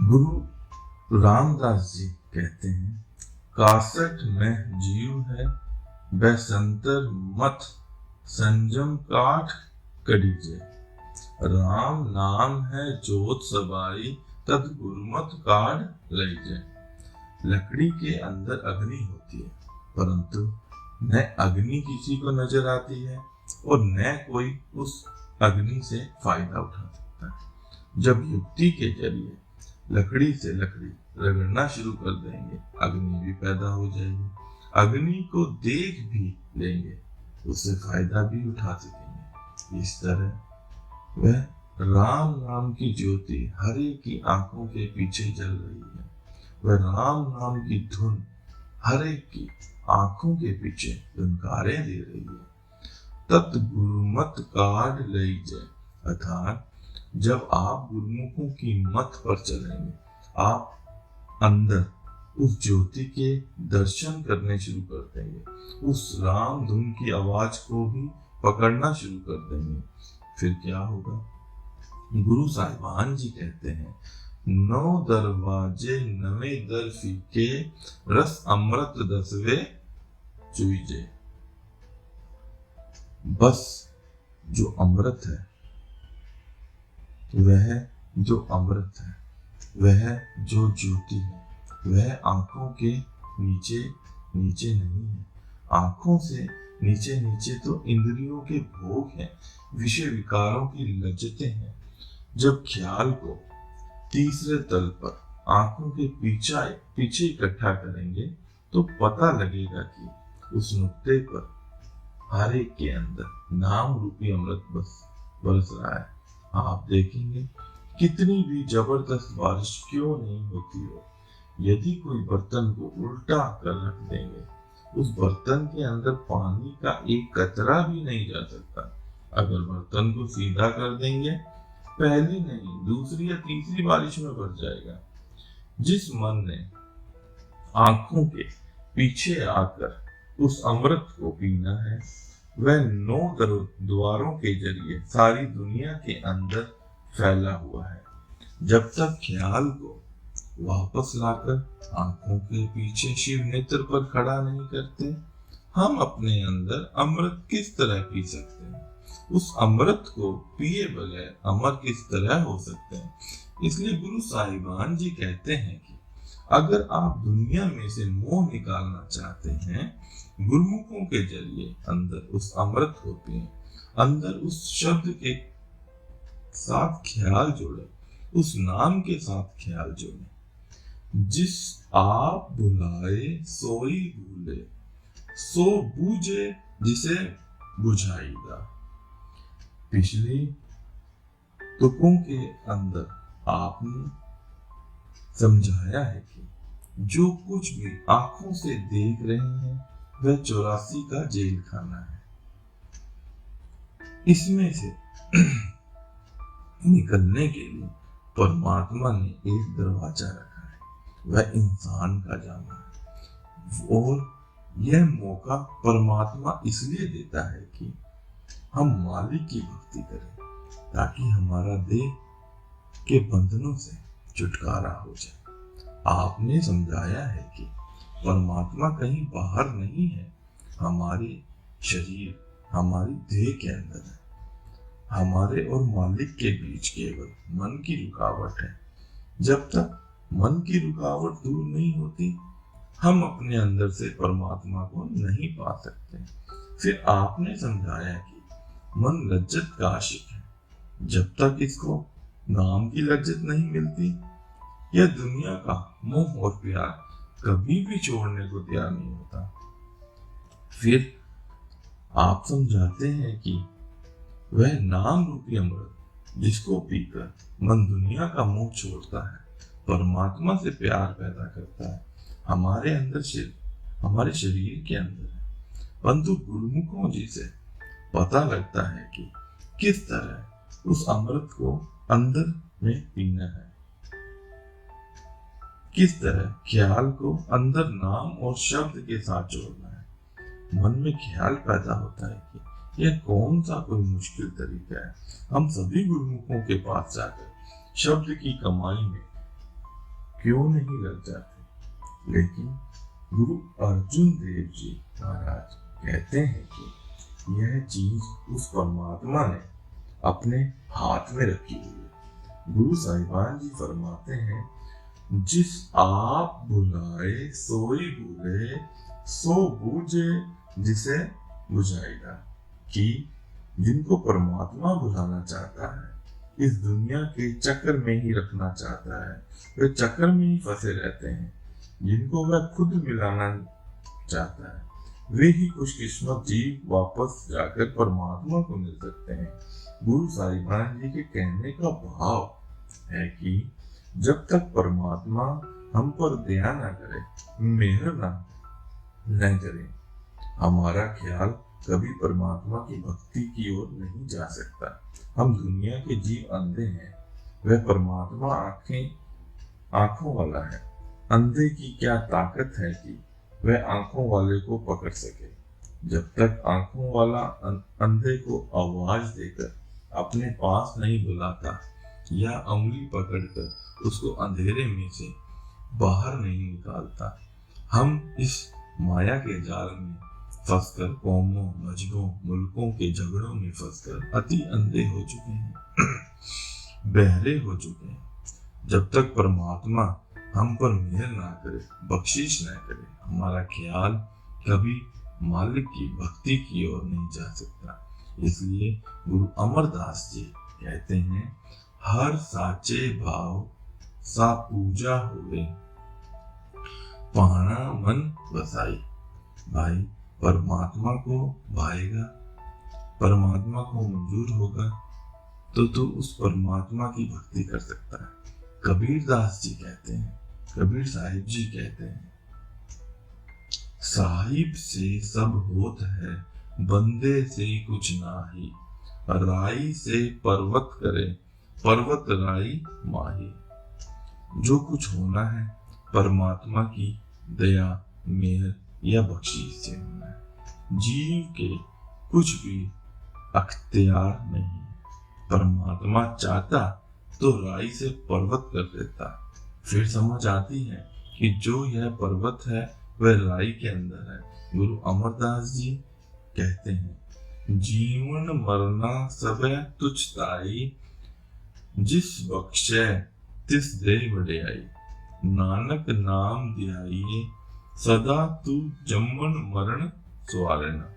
गुरु रामदास जी कहते हैं, कासठ में जीव है बैसंतर मत संजम काठ कड़ीजे। राम नाम है जोत सबाई तद गुरमत काढ़ लईजे। लकड़ी के अंदर अग्नि होती है, परंतु न अग्नि किसी को नजर आती है और न कोई उस अग्नि से फायदा उठा सकता है। जब युक्ति के जरिए लकड़ी से लकड़ी रगड़ना शुरू कर देंगे, अग्नि भी पैदा हो जाएगी। अग्नि को देख भी लेंगे, उससे फायदा भी उठा सकेंगे। इस तरह वह राम नाम की ज्योति हर एक की आंखों के पीछे जल रही है। वह राम नाम की धुन हर एक की आंखों के पीछे धुनकारे दे रही है। तत् गुरुमत काढ़ लईजे, अर्थात जब आप गुरुमुखों की मत पर चलेंगे, आप अंदर उस ज्योति के दर्शन करने शुरू कर देंगे, उस राम धुन की आवाज को भी पकड़ना शुरू कर देंगे। फिर क्या होगा? गुरु साहिबान जी कहते हैं, 9 दरवाजे नवे दर फीके रस अमृत 10वें चूइजे। बस जो अमृत है, वह जो अमृत है, वह जो ज्योति है, वह आंखों के नीचे नीचे नहीं है। आंखों से नीचे नीचे तो इंद्रियों के भोग हैं, विषय विकारों की लज्जतें हैं। जब ख्याल को तीसरे तल पर आंखों के पीछे इकट्ठा करेंगे, तो पता लगेगा कि उस नुक्ते पर हर एक के अंदर नाम रूपी अमृत बरस रहा है। आप देखेंगे, कितनी भी जबरदस्त बारिश क्यों नहीं होती हो, यदि कोई बर्तन को उल्टा कर रख देंगे, उस बर्तन के अंदर पानी का एक कतरा भी नहीं जा सकता। अगर बर्तन को सीधा कर देंगे, पहली नहीं दूसरी या तीसरी बारिश में भर जाएगा। जिस मन ने आंखों के पीछे आकर उस अमृत को पीना है, वह 9 द्वारों के जरिए सारी दुनिया के अंदर फैला हुआ है। जब तक ख्याल को वापस लाकर आंखों के पीछे शिव नेत्र पर खड़ा नहीं करते, हम अपने अंदर अमृत किस तरह पी सकते हैं? उस अमृत को पिए बगैर अमर किस तरह हो सकते हैं? इसलिए गुरु साहिबान जी कहते हैं कि अगर आप दुनिया में से मोह निकालना चाहते हैं, गुरुमुखों के जरिए अंदर उस अमृत को पिए, अंदर उस शब्द के साथ ख्याल जोड़े, उस नाम के साथ ख्याल जोड़े। जिस आप बुलाए सोई भूले, सो बूझे जिसे बुझाएगा। पिछली तुकों के अंदर आपने समझाया है कि जो कुछ भी आंखों से देख रहे हैं, वह 84 का जेल खाना है। इसमें से निकलने के लिए परमात्मा ने एक दरवाजा रखा है, वह इंसान का जाना है। और यह मौका परमात्मा इसलिए देता है कि हम मालिक की भक्ति करें, ताकि हमारा देह के बंधनों से छुटकारा हो जाए। आपने समझाया है कि परमात्मा कहीं बाहर नहीं है, हमारे शरीर, हमारी देह के अंदर है। हमारे और मालिक के बीच केवल मन की रुकावट है। जब तक मन की रुकावट दूर नहीं होती, हम अपने अंदर से परमात्मा को नहीं पा सकते। फिर आपने समझाया कि मन लज्जत का आशिक है। जब तक इसको नाम की लज्जत नहीं मिलती, यह दुनिया का मोह और प्यार कभी भी छोड़ने को तैयार नहीं होता। फिर आप समझाते हैं कि वह नाम रूपी अमृत जिसको पीकर मन दुनिया का मोह छोड़ता है, परमात्मा से प्यार पैदा करता है, हमारे अंदर हमारे शरीर के अंदर है। परंतु गुरुमुखों जी से पता लगता है कि किस तरह उस अमृत को अंदर में पीना है, किस तरह ख्याल को अंदर नाम और शब्द के साथ जोड़ना है। मन में ख्याल पैदा होता है कि यह कौन सा कोई मुश्किल तरीका है। हम सभी गुरुमुखों के पास जाकर शब्द की कमाई में क्यों नहीं लग जाते। लेकिन गुरु अर्जुन देव जी महाराज कहते हैं कि यह चीज उस परमात्मा ने अपने हाथ में रखी हुई है। गुरु साहिबान जी फरमाते हैं, जिस आप बुलाए सोई भूले, सो बूझे जिसे बुझाएगा। कि जिनको परमात्मा बुलाना चाहता है, इस दुनिया के चक्कर में ही रखना चाहता है, वे चक्कर में ही फंसे रहते हैं। जिनको वह खुद मिलाना चाहता है, वे ही खुशकिस्मत जीव वापस जाकर परमात्मा को मिल सकते हैं। गुरु साहिबान जी के कहने का भाव है कि जब तक परमात्मा हम पर दया न करे, मेहर न करे, हमारा ख्याल कभी परमात्मा की भक्ति की ओर नहीं जा सकता। हम दुनिया के जीव अंधे हैं, वह परमात्मा आंखों वाला है। अंधे की क्या ताकत है कि वह आंखों वाले को पकड़ सके। जब तक आंखों वाला अंधे को आवाज देकर अपने पास नहीं बुलाता या उंगली पकड़कर उसको अंधेरे में से बाहर नहीं निकालता, हम इस माया के जाल में फंसकर कौमों, मजहबों, मुल्कों के झगड़ों में फंसकर अति अंधे हो चुके हैं, बहरे हो चुके हैं। जब तक परमात्मा हम पर मेहर ना करे, बख्शिश ना करे, हमारा ख्याल कभी मालिक की भक्ति की ओर नहीं जा सकता। इसलिए गुरु अमरदास जी कहते हैं, हर साचे भाव सा पूजा हुए, पाना मन वसाई। भाई परमात्मा को भाएगा, परमात्मा को मंजूर होगा तो तू उस परमात्मा की भक्ति कर सकता है। कबीर दास जी कहते हैं, कबीर साहिब जी कहते हैं, साहिब से सब होत है, बंदे से कुछ नाही। राई से पर्वत करे, पर्वत राई माही। जो कुछ होना है परमात्मा की दया, मेहर या बख्शीश से होना है। जीव के कुछ भी अख्तियार नहीं। परमात्मा चाहता तो राई से पर्वत कर देता। फिर समझ आती है कि जो यह पर्वत है वह राई के अंदर है। गुरु अमरदास जी कहते हैं, जीवन मरना सबे तुझ ताई, जिस बख्शे तिस दे वड्याई। नानक नाम ध्याइए, सदा तू जम्मन मरण स्वारना।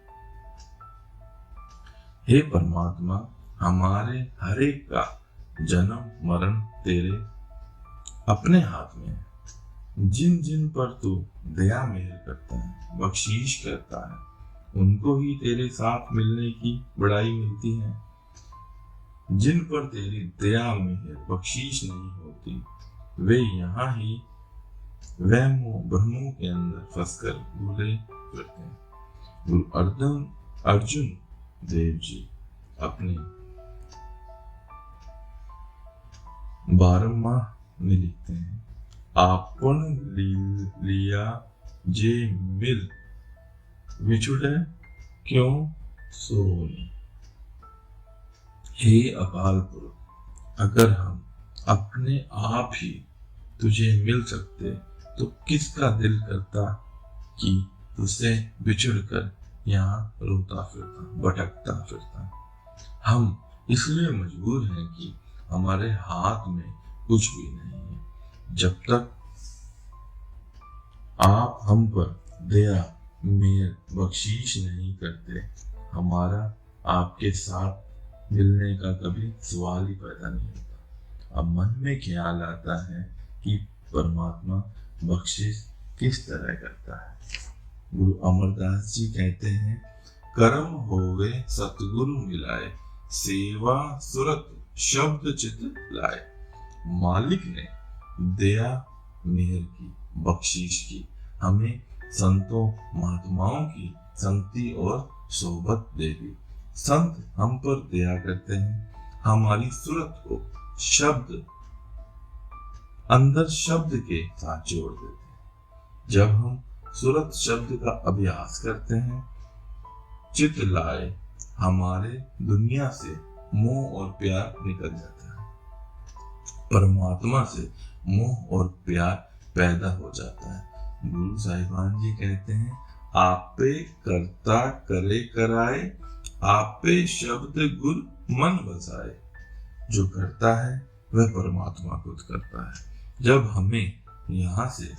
हे परमात्मा, हमारे हर एक का जन्म मरण तेरे अपने हाथ में है। जिन जिन पर तू दया मेहर करता है, बख्शीश करता है, उनको ही तेरे साथ मिलने की बड़ाई मिलती है। जिन पर तेरी दया मेहर बख्शीश नहीं होती, वे यहाँ ही वहमों भ्रमों के अंदर फंसकर भूले फिरते हैं। गुरु अर्जुन देव जी अपने 12वां में लिखते हैं, आपन लिया जे मिल, विछुड़े क्यों सोनी। हे अकाल पुरख, अगर हम अपने आप ही तुझे मिल सकते तो किसका दिल करता कि तुझसे बिछुड़कर यहाँ रोता फिरता, भटकता फिरता। हम इसलिए मजबूर हैं कि हमारे हाथ में कुछ भी नहीं है। जब तक आप हम पर दया मेहर बख्शीश नहीं करते, हमारा आपके साथ मिलने का कभी सवाल ही पैदा नहीं होता। अब मन में ख्याल आता है कि परमात्मा बख्शिश किस तरह करता है। गुरु अमरदास जी कहते हैं, कर्म होवे सतगुरु मिलाए, सेवा सुरत शब्द चित लाए। मालिक ने दया मेहर की, बख्शीश की, हमें संतों महात्माओं की संगति और सोबत दे दी। संत हम पर दया करते हैं, हमारी सुरत को शब्द अंदर शब्द के साथ जोड़ देते हैं। जब हम सुरत शब्द का अभ्यास करते हैं, चित लाए, हमारे दुनिया से मोह और प्यार निकल जाता है। परमात्मा से मोह और प्यार पैदा हो जाता है। गुरु साहिबान जी कहते हैं, आपे करता करे कराए, आपे शब्द गुर मन बसाए। जो करता है वह परमात्मा खुद करता है। जब हमें यहाँ से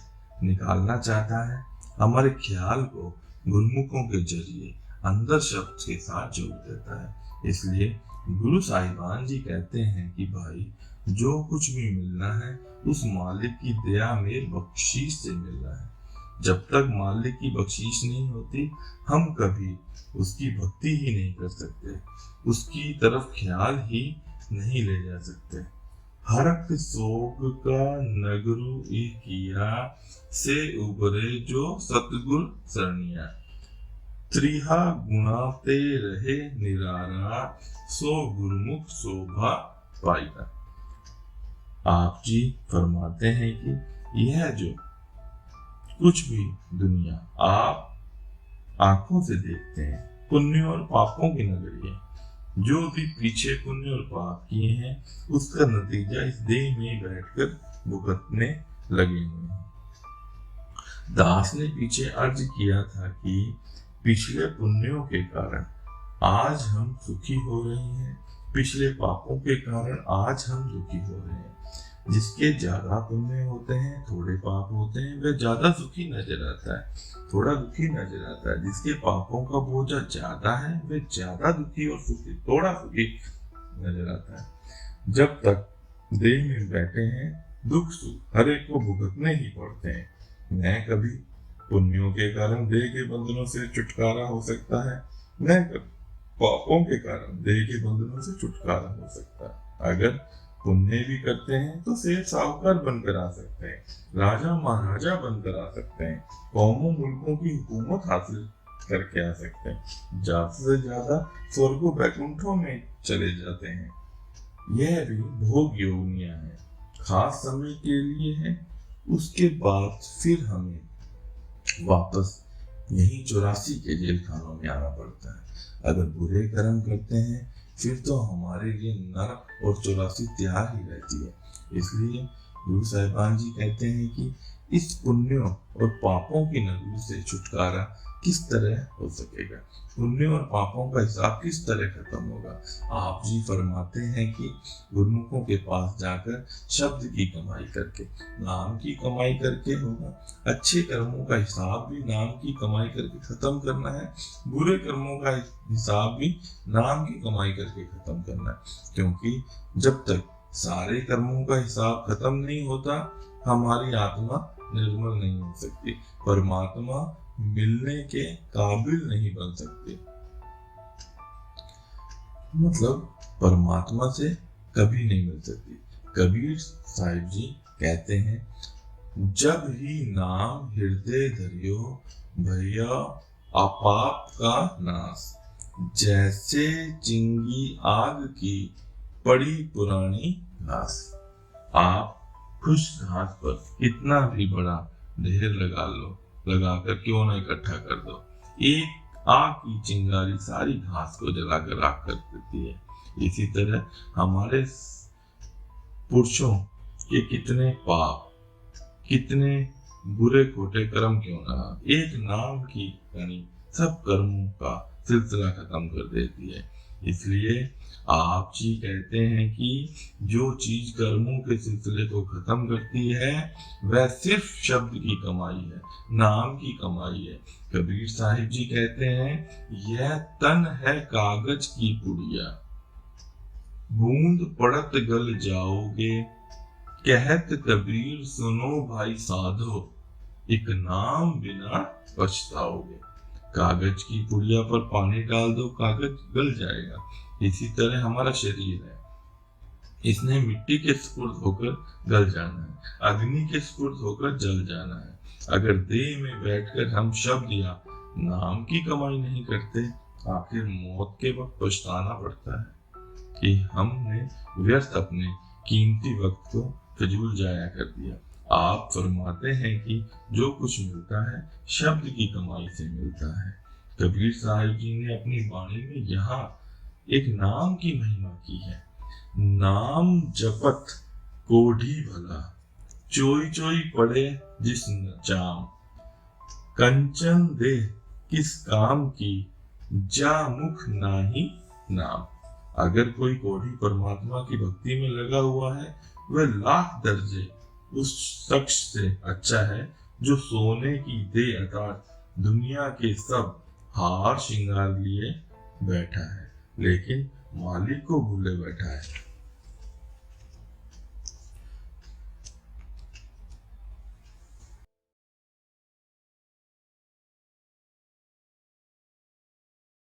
निकालना चाहता है, हमारे ख्याल को गुरुमुखों के जरिए अंदर शब्द के साथ जोड़ देता है। इसलिए गुरु साहिबान जी कहते हैं कि भाई, जो कुछ भी मिलना है उस मालिक की दया में बख्शीश से मिलना है। जब तक मालिक की बख्शीश नहीं होती, हम कभी उसकी भक्ति ही नहीं कर सकते, उसकी तरफ ख्याल ही नहीं ले जा सकते। हरक सोग का नगरु किया, से उबरे जो सतगुर सरनिया। त्रिहा गुणाते रहे निरारा, सो गुरुमुख शोभा पाएगा। आप जी फरमाते हैं कि यह जो कुछ भी दुनिया आप आंखों से देखते हैं, पुण्य और पापों की नगरी है। जो भी पीछे पुण्य और पाप किए हैं, उसका नतीजा इस देह में बैठकर भुगतने लगे हुए हैं। दास ने पीछे अर्ज किया था कि पिछले पुण्यों के कारण आज हम सुखी हो रहे हैं, पिछले पापों के कारण आज हम दुखी हो रहे हैं। जिसके ज्यादा पुण्य होते हैं, थोड़े पाप होते हैं, वह ज्यादा सुखी नजर आता है, थोड़ा दुखी नजर आता है। जिसके पापों का बोझा ज्यादा है, वह ज्यादा दुखी और सुखी, थोड़ा सुखी नजर आता है। जब तक देह में बैठे हैं, दुख सुख हर एक को भुगतने ही पड़ते हैं। न कभी पुण्यों के कारण देह के बंधनों से छुटकारा हो सकता है, न कभी पापों के कारण देह के बंधनों से छुटकारा हो सकता है। अगर पुण्य भी करते हैं तो सेठ साहूकार बनकर आ सकते हैं, राजा महाराजा बनकर आ सकते हैं, कौमों मुल्कों की हुकूमत हासिल करके आ सकते हैं, ज्यादा से ज्यादा स्वर्ग वैकुंठों में चले जाते हैं। यह भी भोग योनियां है, खास समय के लिए है। उसके बाद फिर हमें वापस यही 84 के जेल खानों में आना पड़ता है। अगर बुरे कर्म करते हैं, फिर तो हमारे लिए नरक और 84 तैयार ही रहती है। इसलिए गुरु साहिबान जी कहते हैं कि इस पुण्यों और पापों की नगरी से छुटकारा किस तरह हो सकेगा, पुण्यों और पापों का हिसाब किस तरह खत्म होगा। आप जी फरमाते हैं कि गुरुमुखों के पास जाकर शब्द की कमाई करके, नाम की कमाई करके होगा। अच्छे कर्मों का हिसाब भी नाम की कमाई करके खत्म करना है, बुरे कर्मों का हिसाब भी नाम की कमाई करके खत्म करना है। क्योंकि जब तक सारे कर्मों का हिसाब खत्म नहीं होता, हमारी आत्मा निर्मल नहीं हो सकती, परमात्मा मिलने के काबिल नहीं बन सकते। मतलब परमात्मा से कभी नहीं मिल सकती। कबीर साहिब जी कहते हैं, जब ही नाम हृदय धरियो, भैया अपाप का नाश। जैसे चिंगी आग की पड़ी पुरानी घास। आप खुश घास पर कितना भी बड़ा ढेर लगाकर क्यों ना इकट्ठा कर दो, एक आग की चिंगारी सारी घास को जलाकर राख कर देती है। इसी तरह हमारे पुरुषों के कितने पाप, कितने बुरे खोटे कर्म क्यों ना, एक नाम की कणी सब कर्मों का सिलसिला खत्म कर देती है। इसलिए आप जी कहते हैं कि जो चीज कर्मों के सिलसिले को खत्म करती है, वह सिर्फ शब्द की कमाई है, नाम की कमाई है। कबीर साहिब जी कहते हैं, यह तन है कागज की पुड़िया, बूंद पड़त गल जाओगे। कहत कबीर सुनो भाई साधो, एक नाम बिना पछताओगे। कागज की पुड़िया पर पानी डाल दो, कागज गल जाएगा। इसी तरह हमारा शरीर है, इसने मिट्टी के सुपुर्द होकर गल जाना है, अग्नि के सुपुर्द होकर जल जाना है। अगर देह में बैठकर हम शब्द या नाम की कमाई नहीं करते, आखिर मौत के वक्त पछताना पड़ता है कि हमने व्यर्थ अपने कीमती वक्त को फिजूल जाया कर दिया। आप फरमाते हैं कि जो कुछ मिलता है शब्द की कमाई से मिलता है। कबीर साहिब जी ने अपनी वाणी में यहाँ एक नाम की महिमा की है। नाम जपत कोढ़ी भला, चोई चोई पड़े जिस जाम, कंचन दे किस काम की, जा मुख नाही नाम। अगर कोई कोढ़ी परमात्मा की भक्ति में लगा हुआ है, वह लाख दर्जे उस शख्स से अच्छा है जो सोने की दे अर्थात दुनिया के सब हार श्रृंगार लिए बैठा है, लेकिन मालिक को भूले बैठा है।